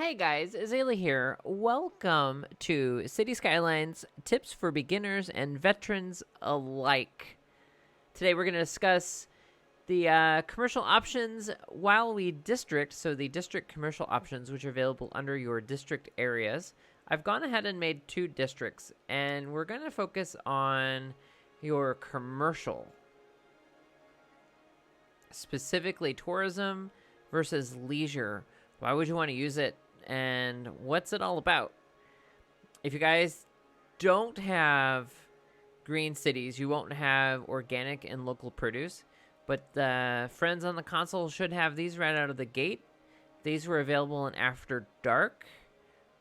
Hey guys, Ezilii here. Welcome to City Skylines Tips for Beginners and Veterans alike. Today we're going to discuss the commercial options while we district, so the district commercial options which are available under your district areas. I've gone ahead and made two districts, and we're going to focus on your commercial, specifically tourism versus leisure. Why would you want to use it, and what's it all about? If you guys don't have green cities, you won't have organic and local produce, but the friends on the console should have these right out of the gate. These were available in After Dark,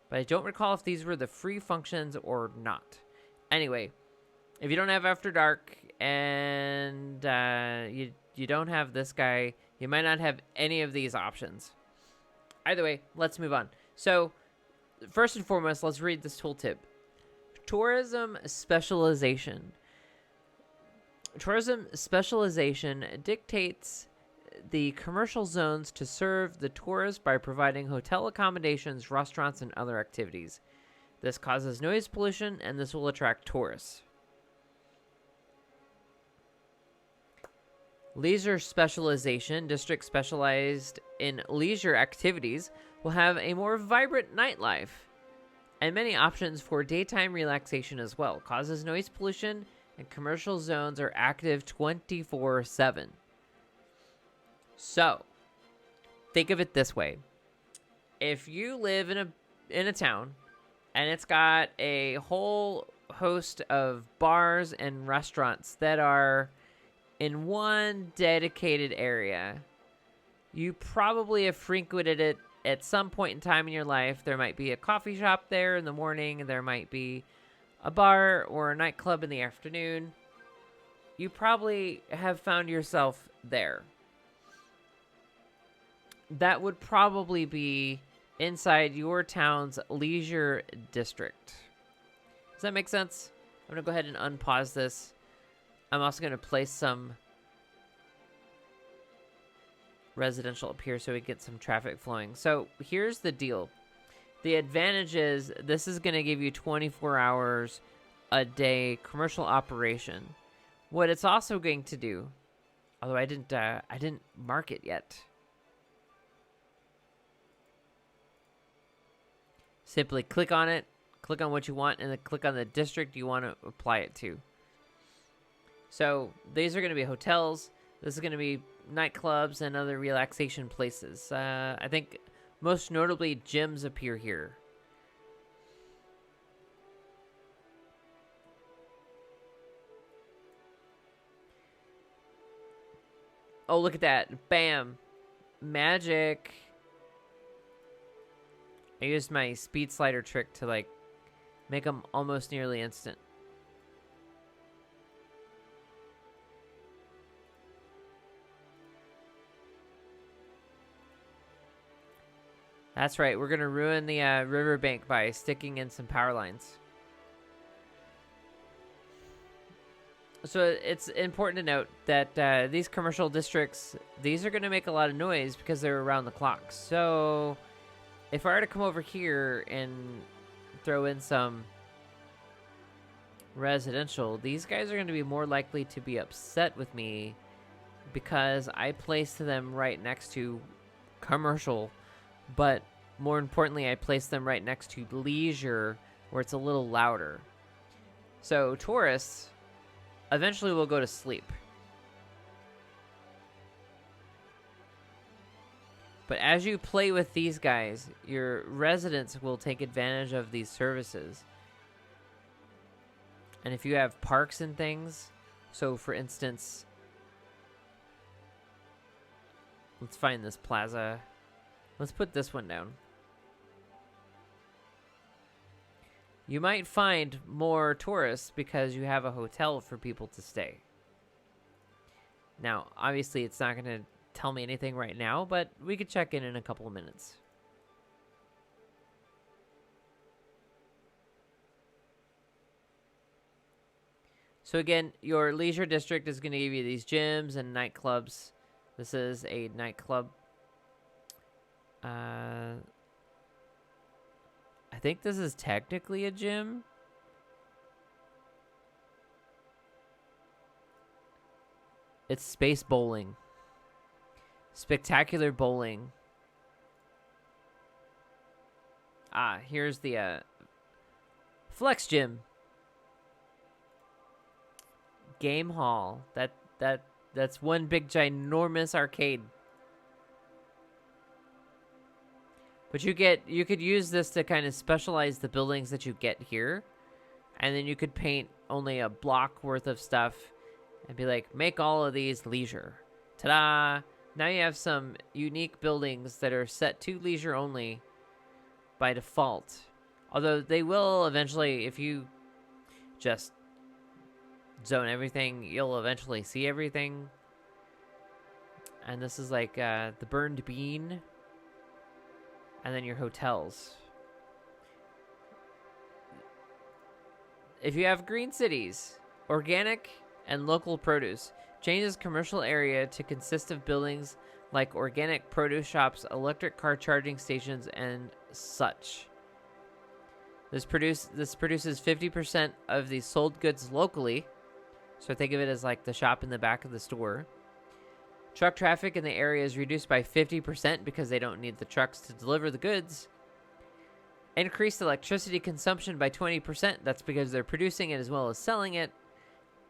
but I don't recall if these were the free functions or not. Anyway, if you don't have After Dark and you don't have this guy, you might not have any of these options. Either way, let's move on. So, first and foremost, let's read this tooltip. Tourism specialization. Tourism specialization dictates the commercial zones to serve the tourist by providing hotel accommodations, restaurants, and other activities. This causes noise pollution, and this will attract tourists. Leisure specialization. Districts specialized in leisure activities will have a more vibrant nightlife and many options for daytime relaxation as well. Causes noise pollution, and commercial zones are active 24/7. So, think of it this way. If you live in a town and it's got a whole host of bars and restaurants that are in one dedicated area, you probably have frequented it at some point in time in your life. There might be a coffee shop there in the morning. There might be a bar or a nightclub in the afternoon. You probably have found yourself there. That would probably be inside your town's leisure district. Does that make sense? I'm going to go ahead and unpause this. I'm also going to place some residential up here so we get some traffic flowing. So here's the deal. The advantage is this is going to give you 24 hours a day commercial operation. What it's also going to do, although I didn't mark it yet. Simply click on it, click on what you want, and then click on the district you want to apply it to. So these are going to be hotels. This is going to be nightclubs and other relaxation places. I think most notably gyms appear here. Oh, look at that. Bam. Magic. I used my speed slider trick to make them almost nearly instant. That's right, we're going to ruin the riverbank by sticking in some power lines. So it's important to note that these commercial districts, these are going to make a lot of noise because they're around the clock. So if I were to come over here and throw in some residential, these guys are going to be more likely to be upset with me because I placed them right next to commercial. But more importantly, I place them right next to leisure, where it's a little louder. So tourists eventually will go to sleep. But as you play with these guys, your residents will take advantage of these services. And if you have parks and things, so for instance, let's find this plaza. Let's put this one down. You might find more tourists because you have a hotel for people to stay. Now, obviously, it's not going to tell me anything right now, but we could check in a couple of minutes. So again, your leisure district is going to give you these gyms and nightclubs. This is a nightclub. I think this is technically a gym. It's space bowling. Spectacular bowling. Ah, here's the flex gym. Game hall. That's one big ginormous arcade. But you could use this to kind of specialize the buildings that you get here. And then you could paint only a block worth of stuff and be like, make all of these leisure. Ta-da! Now you have some unique buildings that are set to leisure only by default. Although they will eventually, if you just zone everything, you'll eventually see everything. And this is like the burned bean. And then your hotels. If you have green cities, organic and local produce, changes commercial area to consist of buildings like organic produce shops, electric car charging stations, and such. This produces 50% of the sold goods locally. So think of it as like the shop in the back of the store. Truck traffic in the area is reduced by 50% because they don't need the trucks to deliver the goods. Increased electricity consumption by 20%. That's because they're producing it as well as selling it.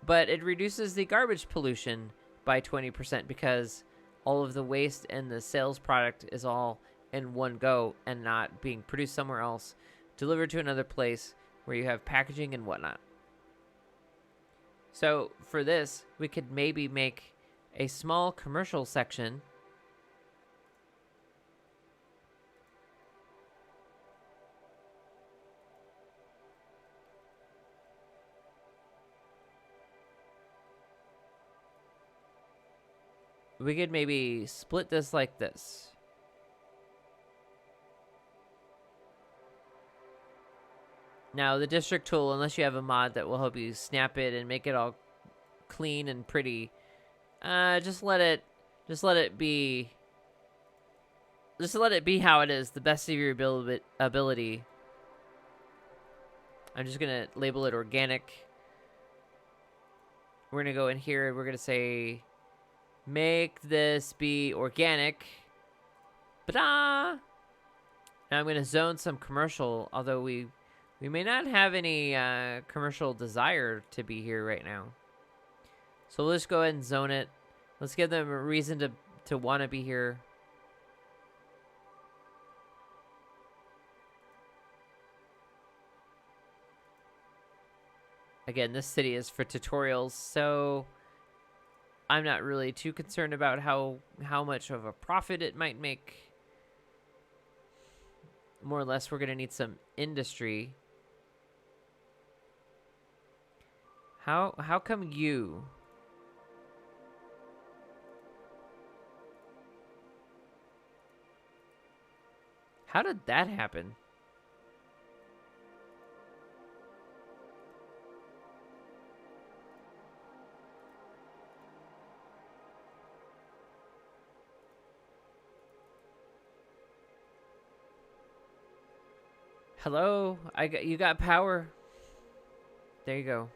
But it reduces the garbage pollution by 20% because all of the waste and the sales product is all in one go and not being produced somewhere else, delivered to another place where you have packaging and whatnot. So for this, we could maybe make a small commercial section. We could maybe split this like this. Now the district tool, unless you have a mod that will help you snap it and make it all clean and pretty, just let it be how it is, the best of your ability. I'm just gonna label it organic. We're gonna go in here, we're gonna say make this be organic. Ba-da! Now I'm gonna zone some commercial, although we may not have any commercial desire to be here right now. So let's go ahead and zone it. Let's give them a reason to want to be here. Again, this city is for tutorials, so I'm not really too concerned about how much of a profit it might make. More or less, we're going to need some industry. How come you? How did that happen? Hello? You got power. There you go.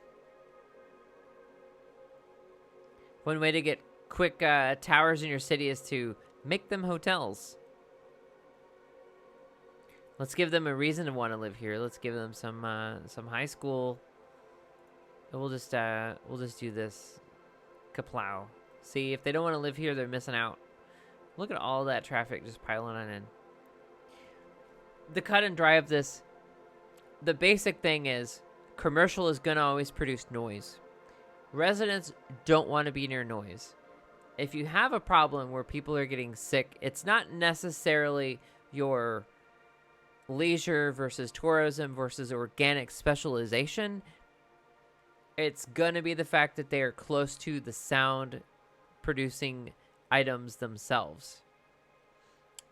One way to get quick towers in your city is to make them hotels. Let's give them a reason to want to live here. Let's give them some high school. And we'll just do this. Kaplow. See, if they don't want to live here, they're missing out. Look at all that traffic just piling on in. The cut and dry of this, the basic thing is commercial is going to always produce noise. Residents don't want to be near noise. If you have a problem where people are getting sick, it's not necessarily your leisure versus tourism versus organic specialization. It's going to be the fact that they are close to the sound producing items themselves.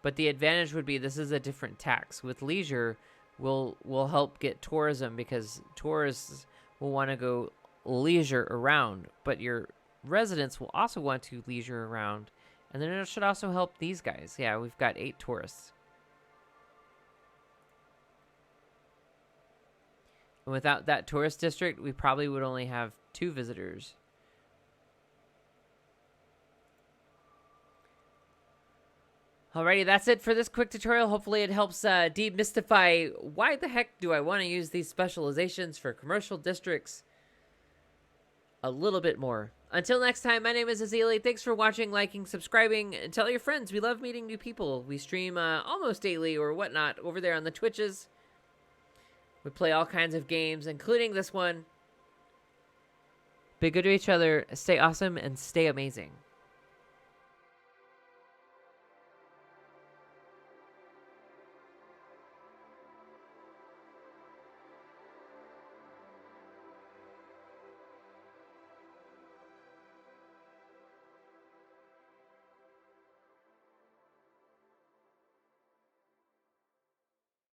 But the advantage would be this is a different tax. With leisure, will help get tourism because tourists will want to go leisure around, but your residents will also want to leisure around, and then it should also help these guys. Yeah, we've got 8 tourists. And without that tourist district, we probably would only have 2 visitors. Alrighty, that's it for this quick tutorial. Hopefully it helps demystify why the heck do I want to use these specializations for commercial districts a little bit more. Until next time, my name is Ezilii. Thanks for watching, liking, subscribing, and tell your friends. We love meeting new people. We stream almost daily or whatnot over there on the Twitches. We play all kinds of games, including this one. Be good to each other, stay awesome, and stay amazing.